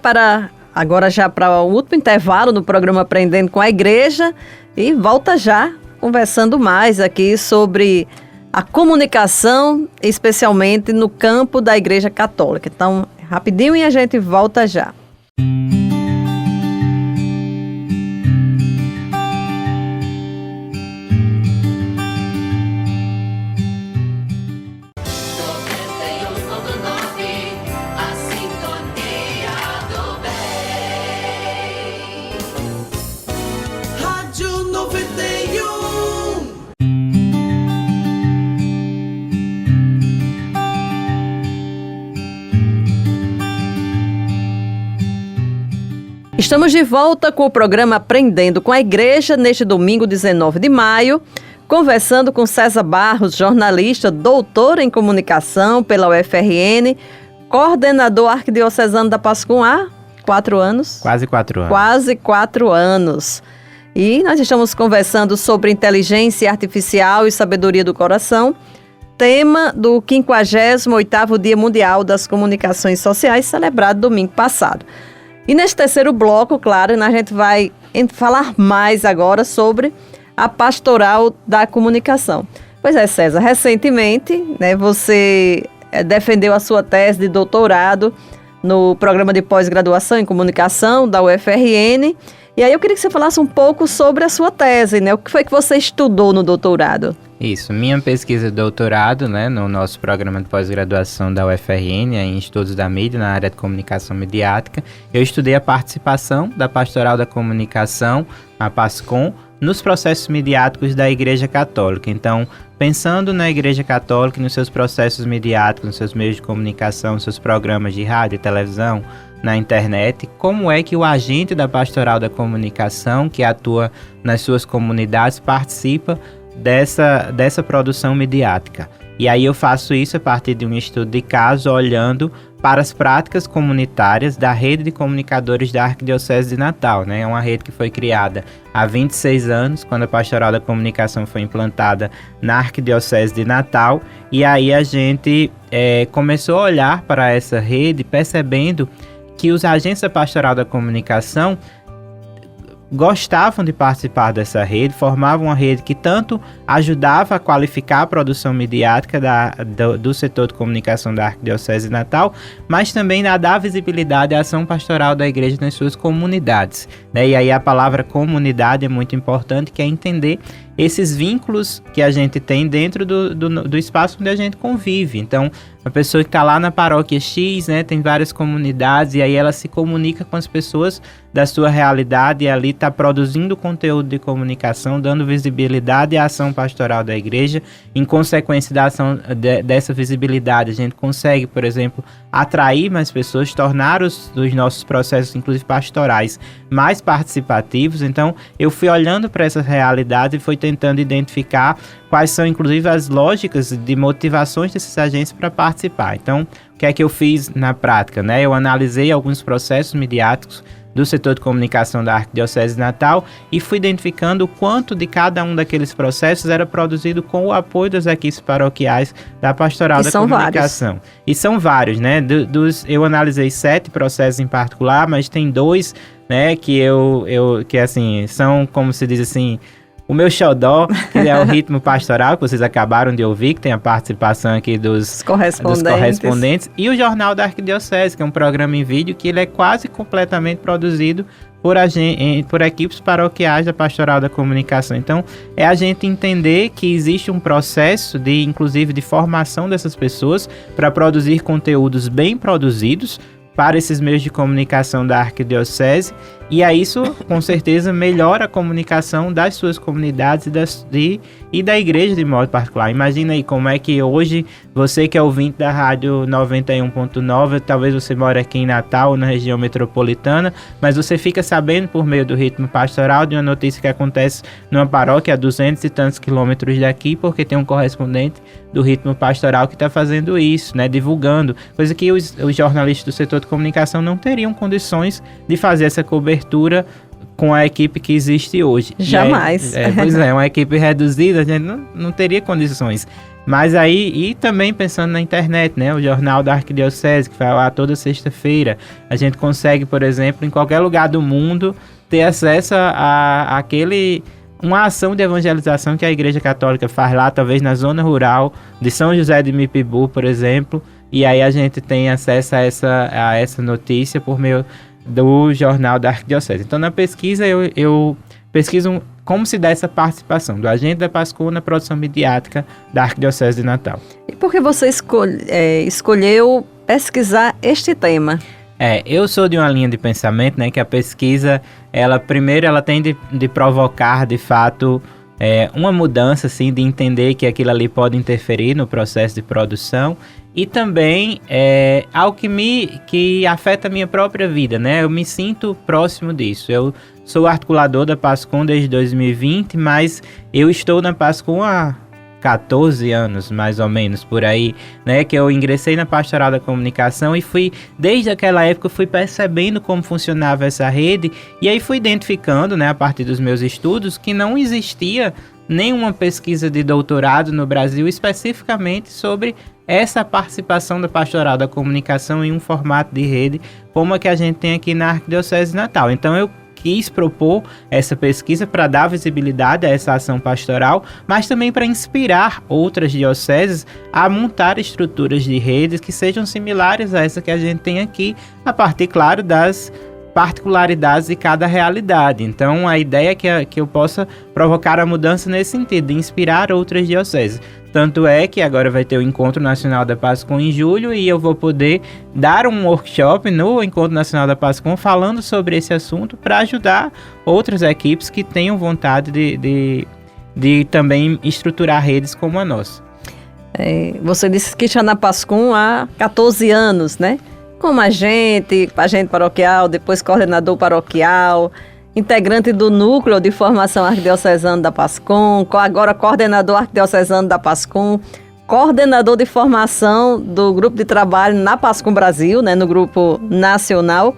agora já para o último intervalo no programa Aprendendo com a Igreja e volta já conversando mais aqui sobre a comunicação, especialmente no campo da Igreja Católica. Então, rapidinho e a gente volta já. Estamos de volta com o programa Aprendendo com a Igreja, neste domingo, 19 de maio, conversando com César Barros, jornalista, doutor em comunicação pela UFRN, coordenador arquidiocesano da PASCOM há 4 anos? Quase 4 anos. Quase 4 anos. E nós estamos conversando sobre inteligência artificial e sabedoria do coração, tema do 58º Dia Mundial das Comunicações Sociais, celebrado domingo passado. E neste terceiro bloco, claro, a gente vai falar mais agora sobre a pastoral da comunicação. Pois é, César, recentemente, né, você defendeu a sua tese de doutorado no programa de pós-graduação em comunicação da UFRN. E aí eu queria que você falasse um pouco sobre a sua tese, né? O que foi que você estudou no doutorado? Isso, minha pesquisa de doutorado, né, no nosso programa de pós-graduação da UFRN, em Estudos da Mídia, na área de comunicação mediática, eu estudei a participação da Pastoral da Comunicação, a PASCOM, nos processos mediáticos da Igreja Católica. Então, pensando na Igreja Católica, nos seus processos mediáticos, nos seus meios de comunicação, nos seus programas de rádio e televisão, na internet, como é que o agente da Pastoral da Comunicação, que atua nas suas comunidades, participa dessa produção mediática. E aí eu faço isso a partir de um estudo de caso, olhando para as práticas comunitárias da rede de comunicadores da Arquidiocese de Natal, né? É uma rede que foi criada há 26 anos, quando a Pastoral da Comunicação foi implantada na Arquidiocese de Natal, e aí a gente começou a olhar para essa rede, percebendo que os agentes da Pastoral da Comunicação gostavam de participar dessa rede, formavam uma rede que tanto ajudava a qualificar a produção midiática do setor de comunicação da Arquidiocese de Natal, mas também a dar visibilidade à ação pastoral da igreja nas suas comunidades, né? E aí a palavra comunidade é muito importante, que é entender esses vínculos que a gente tem dentro do espaço onde a gente convive. Então, a pessoa que está lá na paróquia X, né, tem várias comunidades, e aí ela se comunica com as pessoas da sua realidade, e ali está produzindo conteúdo de comunicação, dando visibilidade à ação pastoral da igreja. Em consequência da ação dessa visibilidade, a gente consegue, por exemplo, atrair mais pessoas, tornar os nossos processos, inclusive pastorais, mais participativos. Então, eu fui olhando para essa realidade e fui tentando identificar quais são, inclusive, as lógicas de motivações desses agentes para participar. Então, o que é que eu fiz na prática, né? Eu analisei alguns processos midiáticos do setor de comunicação da Arquidiocese de Natal e fui identificando o quanto de cada um daqueles processos era produzido com o apoio das equipes paroquiais da Pastoral da Comunicação. Vários. E são vários, né? Eu analisei 7 processos em particular, mas tem 2, né, que assim, são, como se diz assim, o meu xodó, que é o Ritmo Pastoral, que vocês acabaram de ouvir, que tem a participação aqui dos correspondentes, e o Jornal da Arquidiocese, que é um programa em vídeo que ele é quase completamente produzido por equipes paroquiais da Pastoral da Comunicação. Então, é a gente entender que existe um processo inclusive de formação dessas pessoas para produzir conteúdos bem produzidos para esses meios de comunicação da Arquidiocese, e aí isso, com certeza, melhora a comunicação das suas comunidades e da igreja de modo particular. Imagina aí como é que hoje, você que é ouvinte da Rádio 91.9, talvez você mora aqui em Natal, na região metropolitana, mas você fica sabendo por meio do Ritmo Pastoral de uma notícia que acontece numa paróquia a 200 e tantos quilômetros daqui, porque tem um correspondente do Ritmo Pastoral que está fazendo isso, né, divulgando, coisa que os jornalistas do setor de comunicação não teriam condições de fazer essa cobertura com a equipe que existe hoje. Jamais. Pois é, uma equipe reduzida, a gente não teria condições. Mas aí, e também pensando na internet, né, o Jornal da Arquidiocese, que vai lá toda sexta-feira, a gente consegue, por exemplo, em qualquer lugar do mundo, ter acesso a uma ação de evangelização que a Igreja Católica faz lá, talvez na zona rural de São José de Mipibu, por exemplo, e aí a gente tem acesso a essa notícia por meio do Jornal da Arquidiocese. Então, na pesquisa, eu pesquiso como se dá essa participação do agente da PASCOM na produção midiática da Arquidiocese de Natal. E por que você escolheu pesquisar este tema? Eu sou de uma linha de pensamento, né, que a pesquisa, ela tem de provocar, de fato, uma mudança, assim, de entender que aquilo ali pode interferir no processo de produção, e também algo que afeta a minha própria vida, né? Eu me sinto próximo disso. Eu sou articulador da PASCOM desde 2020, mas eu estou na PASCOM há 14 anos, mais ou menos, por aí, né, que eu ingressei na Pastoral da Comunicação e desde aquela época, fui percebendo como funcionava essa rede, e aí fui identificando, né, a partir dos meus estudos, que não existia nenhuma pesquisa de doutorado no Brasil especificamente sobre essa participação da Pastoral da Comunicação em um formato de rede como a que a gente tem aqui na Arquidiocese de Natal. Então eu quis propor essa pesquisa para dar visibilidade a essa ação pastoral, mas também para inspirar outras dioceses a montar estruturas de redes que sejam similares a essa que a gente tem aqui, a partir, claro, das particularidades de cada realidade. Então, a ideia é que eu possa provocar a mudança nesse sentido, de inspirar outras dioceses. Tanto é que agora vai ter o Encontro Nacional da PASCOM em julho e eu vou poder dar um workshop no Encontro Nacional da PASCOM falando sobre esse assunto para ajudar outras equipes que tenham vontade de também estruturar redes como a nossa. Você disse que está na PASCOM há 14 anos, né? Como agente paroquial, depois coordenador paroquial, integrante do Núcleo de Formação Arquidiocesano da PASCOM, agora coordenador arquidiocesano da PASCOM, coordenador de formação do grupo de trabalho na PASCOM Brasil, né, no grupo nacional.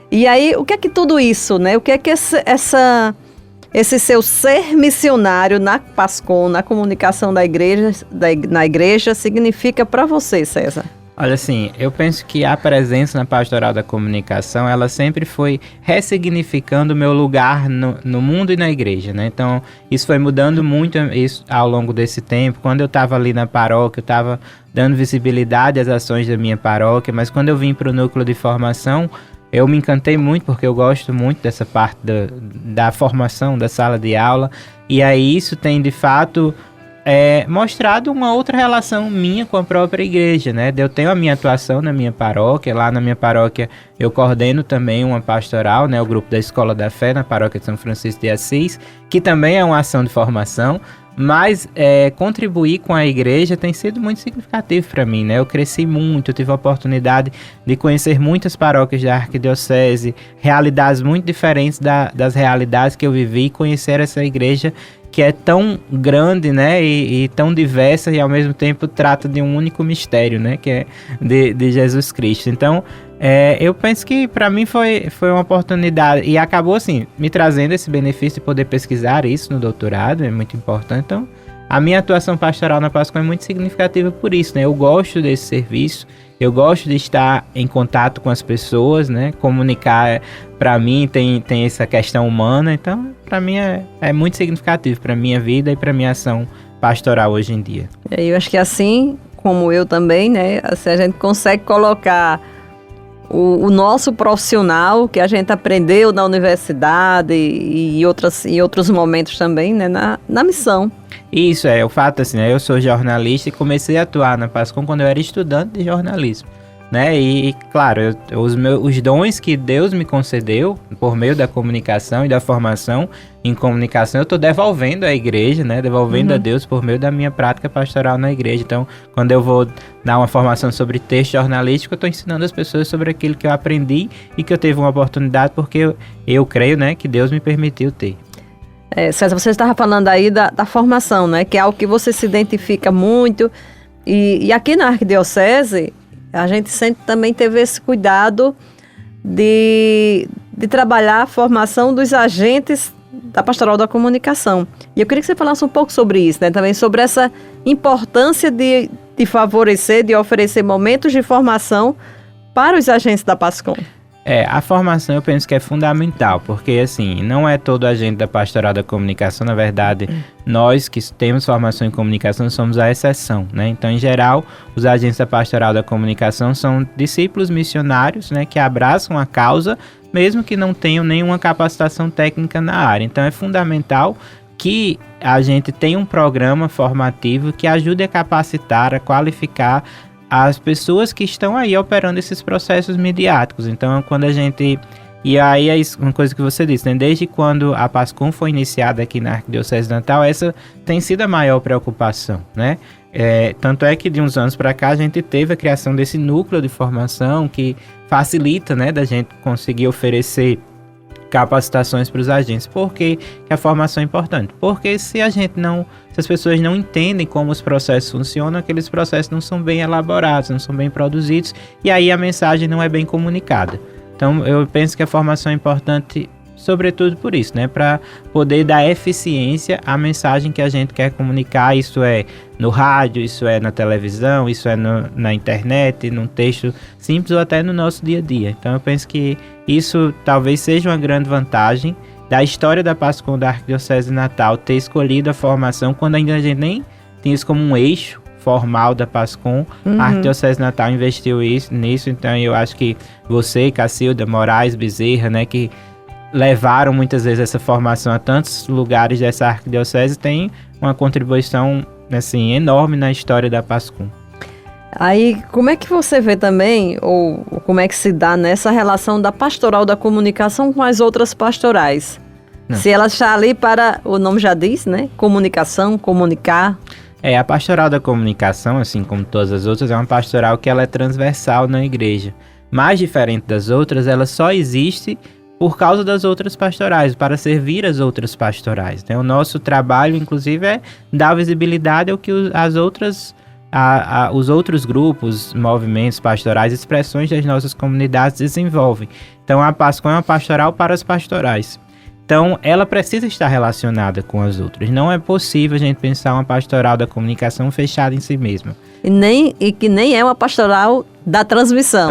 E aí, o que é que tudo isso, né? O que é que esse seu ser missionário na PASCOM, na comunicação da igreja, na igreja, significa para você, César? Olha, assim, eu penso que a presença na pastoral da comunicação, ela sempre foi ressignificando o meu lugar no mundo e na igreja, né? Então, isso foi mudando muito isso ao longo desse tempo. Quando eu estava ali na paróquia, eu estava dando visibilidade às ações da minha paróquia, mas quando eu vim para o núcleo de formação, eu me encantei muito, porque eu gosto muito dessa parte da formação, da sala de aula, e aí isso tem, de fato, mostrado uma outra relação minha com a própria igreja, né? Eu tenho a minha atuação na minha paróquia, lá na minha paróquia eu coordeno também uma pastoral, né? O grupo da Escola da Fé na paróquia de São Francisco de Assis, que também é uma ação de formação, mas contribuir com a igreja tem sido muito significativo para mim, né? Eu cresci muito, eu tive a oportunidade de conhecer muitas paróquias da arquidiocese, realidades muito diferentes das realidades que eu vivi, e conhecer essa igreja que é tão grande, né, e tão diversa, e ao mesmo tempo trata de um único mistério, né, que é de Jesus Cristo. Então, eu penso que para mim foi uma oportunidade, e acabou assim, me trazendo esse benefício de poder pesquisar isso no doutorado, é muito importante. Então, a minha atuação pastoral na Pascom é muito significativa por isso, né, eu gosto desse serviço, eu gosto de estar em contato com as pessoas, né? Comunicar, para mim, tem essa questão humana. Então, para mim, é muito significativo para a minha vida e para a minha ação pastoral hoje em dia. Eu acho que assim como eu também, né? Assim, a gente consegue colocar o nosso profissional que a gente aprendeu na universidade e outros momentos também, né? Na missão. Isso o fato, assim, né? Eu sou jornalista e comecei a atuar na Pascom quando eu era estudante de jornalismo, né? E claro, os dons que Deus me concedeu por meio da comunicação e da formação em comunicação, eu estou devolvendo à igreja, né? Devolvendo a Deus por meio da minha prática pastoral na igreja. Então, quando eu vou dar uma formação sobre texto jornalístico, eu estou ensinando as pessoas sobre aquilo que eu aprendi e que eu tive uma oportunidade porque eu creio, né, que Deus me permitiu ter. César, você estava falando aí da formação, né? Que é algo que você se identifica muito. E aqui na Arquidiocese, a gente sempre também teve esse cuidado de trabalhar a formação dos agentes da Pastoral da Comunicação. E eu queria que você falasse um pouco sobre isso, né? Também sobre essa importância de favorecer, de oferecer momentos de formação para os agentes da Pascom. A formação eu penso que é fundamental, porque assim, não é todo agente da Pastoral da Comunicação, na verdade, nós que temos formação em comunicação somos a exceção, né? Então, em geral, os agentes da Pastoral da Comunicação são discípulos missionários, né, que abraçam a causa, mesmo que não tenham nenhuma capacitação técnica na área. Então, é fundamental que a gente tenha um programa formativo que ajude a capacitar, a qualificar as pessoas que estão aí operando esses processos midiáticos. Então, quando a gente... E aí é uma coisa que você disse, né? Desde quando a Pascom foi iniciada aqui na Arquidiocese de Natal, essa tem sido a maior preocupação, né? Tanto é que de uns anos para cá a gente teve a criação desse núcleo de formação que facilita, né, da gente conseguir oferecer capacitações para os agentes. Por que a formação é importante? Porque se as pessoas não entendem como os processos funcionam, aqueles processos não são bem elaborados, não são bem produzidos, e aí a mensagem não é bem comunicada. Então, eu penso que a formação é importante, sobretudo por isso, né? Para poder dar eficiência à mensagem que a gente quer comunicar. Isso é no rádio, isso é na televisão, isso é na internet, num texto simples ou até no nosso dia a dia. Então, eu penso que isso talvez seja uma grande vantagem da história da Pascom da Arquidiocese de Natal, ter escolhido a formação quando ainda a gente nem tinha isso como um eixo formal da Pascom. A Arquidiocese de Natal investiu nisso, então eu acho que você, Cacilda, Moraes, Bezerra, né, que levaram muitas vezes essa formação a tantos lugares dessa arquidiocese, tem uma contribuição assim, enorme na história da Pascom. Aí, como é que você vê também, ou como é que se dá nessa relação da Pastoral da Comunicação com as outras pastorais? Se ela está ali para, o nome já diz, né? Comunicação, comunicar. A Pastoral da Comunicação, assim como todas as outras, é uma pastoral que ela é transversal na igreja. Mais diferente das outras, ela só existe por causa das outras pastorais, para servir as outras pastorais, né? O nosso trabalho, inclusive, é dar visibilidade ao que os outros grupos, movimentos pastorais, expressões das nossas comunidades desenvolvem. Então, a Pascom é uma pastoral para as pastorais. Então, ela precisa estar relacionada com as outras. Não é possível a gente pensar uma pastoral da comunicação fechada em si mesma. E que nem é uma pastoral da transmissão.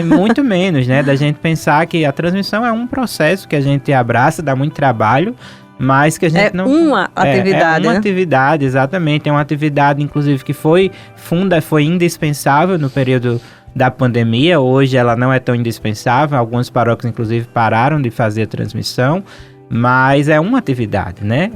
Muito menos, né? Da gente pensar que a transmissão é um processo que a gente abraça, dá muito trabalho, mas que a gente não... Uma atividade, É uma né? atividade, exatamente. É uma atividade, inclusive, que foi indispensável no período da pandemia. Hoje ela não é tão indispensável. Algumas paróquias, inclusive, pararam de fazer a transmissão. Mas é uma atividade, né?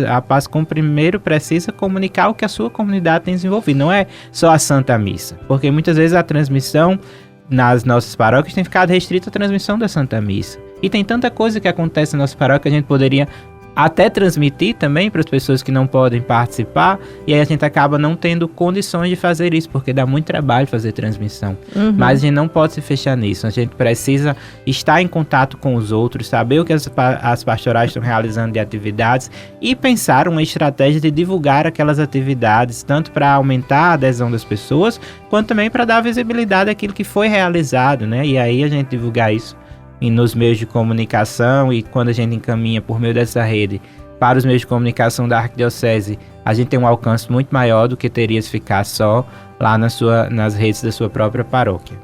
A PASCOM primeiro precisa comunicar o que a sua comunidade tem desenvolvido. Não é só a Santa Missa. Porque muitas vezes a transmissão nas nossas paróquias tem ficado restrita à transmissão da Santa Missa. E tem tanta coisa que acontece na nossa paróquia que a gente poderia até transmitir também para as pessoas que não podem participar, e aí a gente acaba não tendo condições de fazer isso, porque dá muito trabalho fazer transmissão. Mas a gente não pode se fechar nisso, a gente precisa estar em contato com os outros, saber o que as pastorais estão realizando de atividades e pensar uma estratégia de divulgar aquelas atividades, tanto para aumentar a adesão das pessoas, quanto também para dar visibilidade àquilo que foi realizado, né? E aí a gente divulgar isso nos meios de comunicação, e quando a gente encaminha por meio dessa rede para os meios de comunicação da Arquidiocese, a gente tem um alcance muito maior do que teria se ficar só lá nas redes da sua própria paróquia.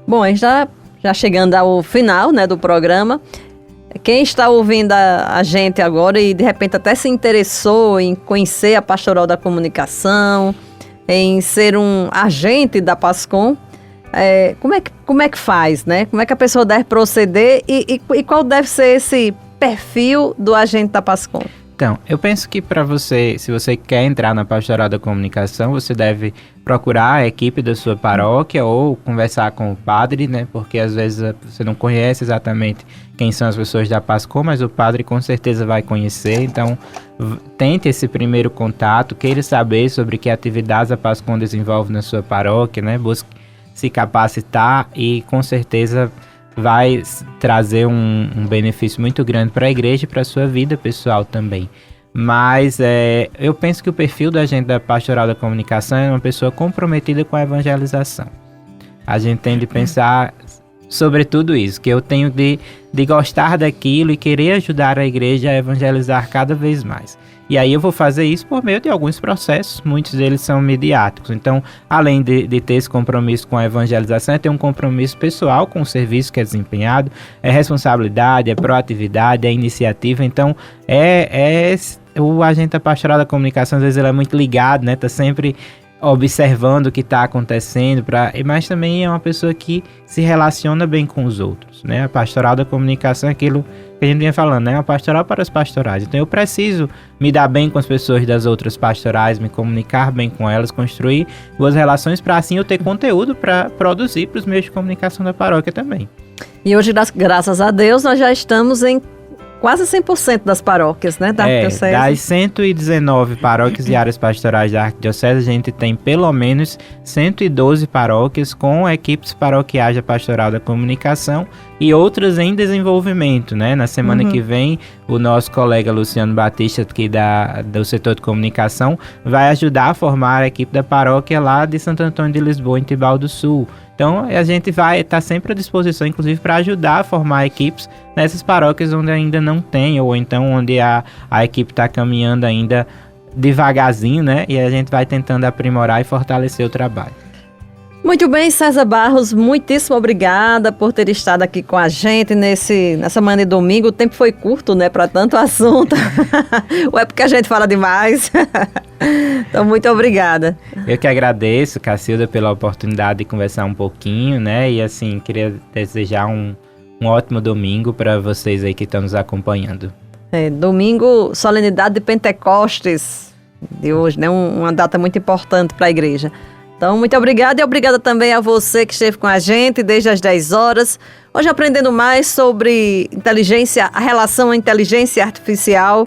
Bom, a gente já chegando ao final, né, do programa. Quem está ouvindo a gente agora e de repente até se interessou em conhecer a Pastoral da Comunicação, em ser um agente da PASCOM, como é que faz, né? Como é que a pessoa deve proceder e qual deve ser esse perfil do agente da PASCOM? Então, eu penso que para você, se você quer entrar na Pastoral da Comunicação, você deve procurar a equipe da sua paróquia ou conversar com o padre, né? Porque às vezes você não conhece exatamente quem são as pessoas da PASCOM, mas o padre com certeza vai conhecer. Então, tente esse primeiro contato, queira saber sobre que atividades a PASCOM desenvolve na sua paróquia, né? Busque se capacitar e com certeza vai trazer um benefício muito grande para a igreja e para a sua vida pessoal também. Mas eu penso que o perfil da agente da Pastoral da Comunicação é uma pessoa comprometida com a evangelização. A gente tem de pensar sobre tudo isso, que eu tenho de gostar daquilo e querer ajudar a igreja a evangelizar cada vez mais. E aí eu vou fazer isso por meio de alguns processos, muitos deles são mediáticos. Então, além de ter esse compromisso com a evangelização, é ter um compromisso pessoal com o serviço que é desempenhado, é responsabilidade, é proatividade, é iniciativa. Então, o agente da Pastoral da Comunicação, às vezes ele é muito ligado, né? Tá sempre observando o que está acontecendo, mas também é uma pessoa que se relaciona bem com os outros, né? A Pastoral da Comunicação é aquilo que a gente vinha falando, né? É uma pastoral para os pastorais. Então eu preciso me dar bem com as pessoas das outras pastorais, me comunicar bem com elas, construir boas relações para assim eu ter conteúdo para produzir para os meios de comunicação da paróquia também. E hoje, graças a Deus, nós já estamos em quase 100% das paróquias, né, da Arquidiocese. Das 119 paróquias e áreas pastorais da Arquidiocese, a gente tem pelo menos 112 paróquias com equipes paroquiais da Pastoral da Comunicação e outras em desenvolvimento, né? Na semana que vem, o nosso colega Luciano Batista, aqui do setor de comunicação, vai ajudar a formar a equipe da paróquia lá de Santo Antônio de Lisboa, em Tibau do Sul. Então, a gente vai estar sempre à disposição, inclusive, para ajudar a formar equipes nessas paróquias onde ainda não tem, ou então onde a equipe está caminhando ainda devagarzinho, né? E a gente vai tentando aprimorar e fortalecer o trabalho. Muito bem, César Barros, muitíssimo obrigada por ter estado aqui com a gente nessa manhã de domingo. O tempo foi curto, né, para tanto assunto. Ou é porque a gente fala demais? Então, muito obrigada. Eu que agradeço, Cacilda, pela oportunidade de conversar um pouquinho, né? E assim, queria desejar um ótimo domingo para vocês aí que estão nos acompanhando. Domingo, solenidade de Pentecostes de hoje, né? Uma data muito importante para a igreja. Então, muito obrigada e obrigada também a você que esteve com a gente desde as 10 horas. Hoje aprendendo mais sobre inteligência, a relação inteligência artificial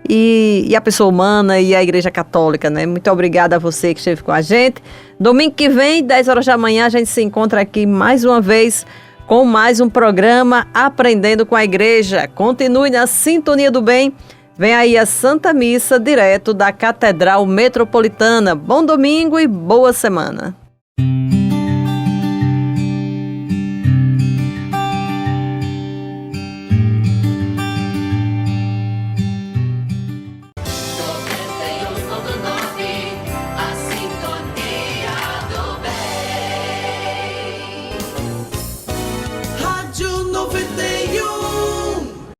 e a pessoa humana e a Igreja Católica, né? Muito obrigada a você que esteve com a gente. Domingo que vem, 10 horas da manhã, a gente se encontra aqui mais uma vez com mais um programa Aprendendo com a Igreja. Continue na sintonia do bem. Vem aí a Santa Missa direto da Catedral Metropolitana. Bom domingo e boa semana.